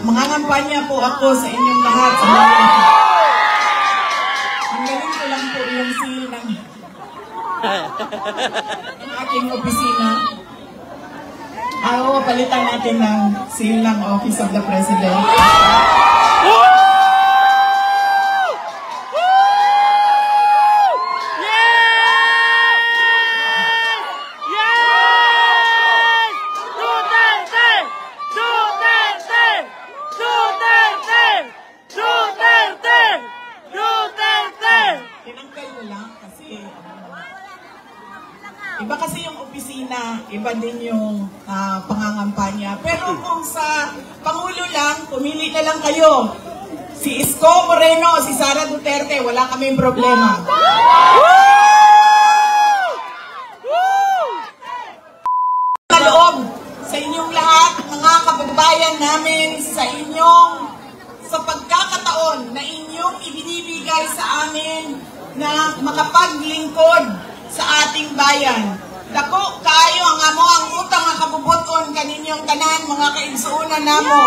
Mangangampanya po ako sa inyong lahat. Ang galing ko lang po yung seal ng aking opisina. Palitan natin ng seal ng Office of the President. Tinanggal mo lang kasi iba kasi yung opisina, iba din yung pangangampanya. Pero kung sa Pangulo lang, pumili na lang kayo. Si Isko Moreno, si Sara Duterte, wala kaming problema. Kaloob sa inyong lahat, mga kababayan namin, sa pagkakataon na inyong ibinibigay sa amin na makapaglingkod sa ating bayan. Dako kayo ang amo ang utang nga kabubuton kaninyong tanan mga kaigsuonan namo.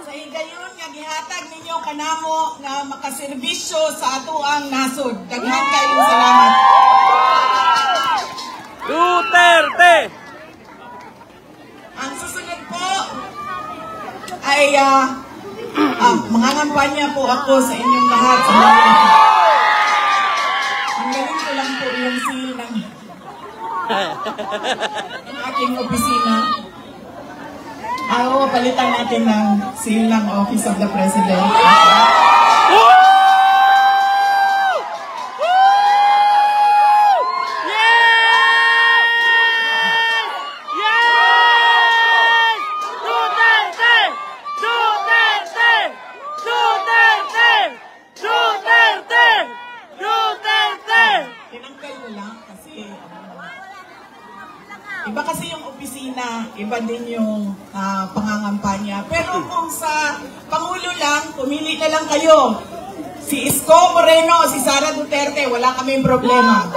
Sa higayon nga gihatag ninyo kanamo nga makaserbisyo sa atoang nasod. Daghan kayong salamat. Duterte! Ang susunod po ay mangangampanya po ako sa inyong lahat. Ang galing ko lang po yung seal ng aking opisina. Palitan natin ng seal ng Office of the President. Tinanggal mo lang kasi iba kasi yung opisina, iba din yung pangangampanya. Pero kung sa Pangulo lang, pumili na lang kayo. Si Isko Moreno, si Sara Duterte, wala kaming problema.